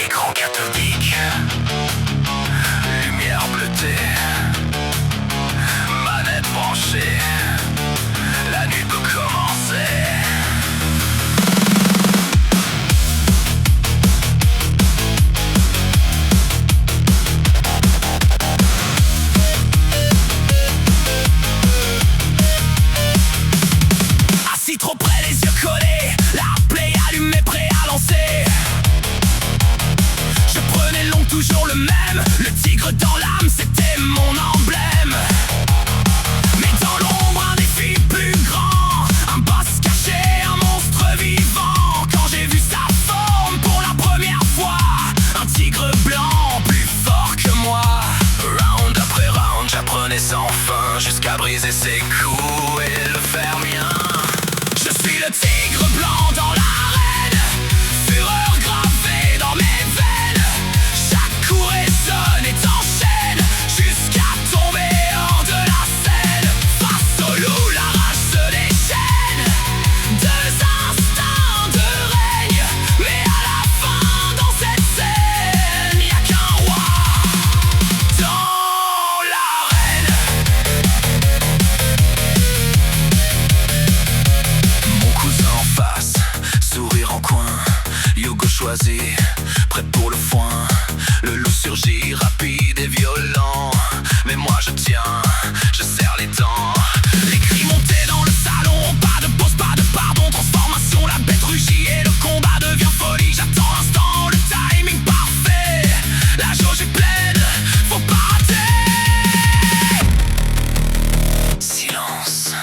Écran cathodique, lumière bleutée, manette branchée, la nuit peut commencer. Assis trop près, les yeux collés, la play allumée, prêt à lancer. Je prenais long, toujours le même, le tigre dans l'âme, c'était mon emblème. Mais dans l'ombre, un défi plus grand, un boss caché, un monstre vivant. Quand j'ai vu sa forme pour la première fois, un tigre blanc plus fort que moi. Round après round, j'apprenais sans fin, jusqu'à briser ses coups et le faire mien. Je suis le tigre blanc dans l'arène, fureur gravée dans mes veines. Chaque coup résonne et t'enchaîne, jusqu'à tomber hors de la scène. Face au loup, la rage se déchaîne. Deux instants de règne, mais à la fin dans cette scène, y'a qu'un roi dans l'arène. Mon cousin en face, sourire en coin, yoga choisi, prêt pour le foin. Le loup surgit, rapide et violent, mais moi je tiens, je serre les dents. Les cris montaient dans le salon, pas de pause, pas de pardon. Transformation, la bête rugit et le combat devient folie. J'attends l'instant, le timing parfait, la jauge est pleine, faut pas rater. Silence,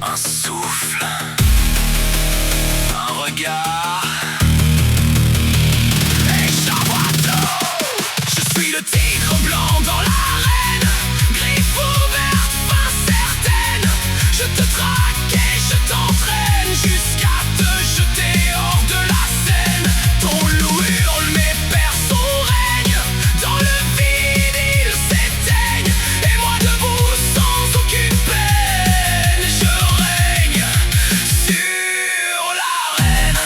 un souffle, un regard, et j'envoie tout. Je suis le tigre blanc dans l'arène, griffes ouvertes, fin certaine. Je te traque et je t'entraîne, jusqu'à te jeter hors de la scène. Ton loup hurle mais perd son règne, dans le vide il s'éteigne. Et moi debout sans aucune peine, je règne sur l'arène.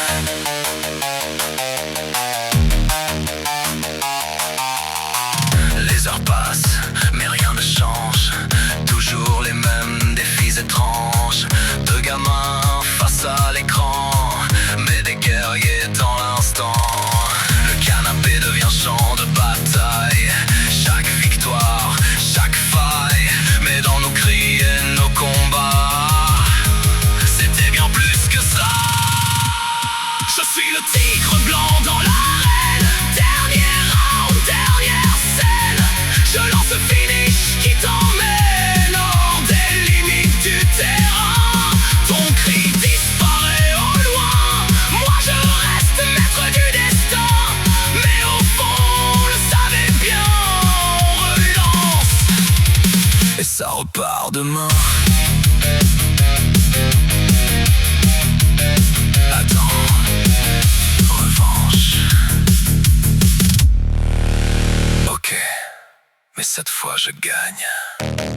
Les heures passent, mais rien ne change. Toujours les mêmes défis étranges. Deux gamins face à l'écran, mais des guerriers dans l'instant. Le canapé devient champ de bataille. Chaque victoire, chaque faille, mais dans nos cris et nos combats, c'était bien plus que ça. Je suis le tigre blanc dans l'arène, dernier round, dernière scène. Je lance le finish qui t'emmène hors des limites du terrain. Ton cri disparaît au loin, moi je reste maître du destin. Mais au fond, on le savait bien, on relance et ça repart demain. Attends, revanche. Ok, mais cette fois je gagne.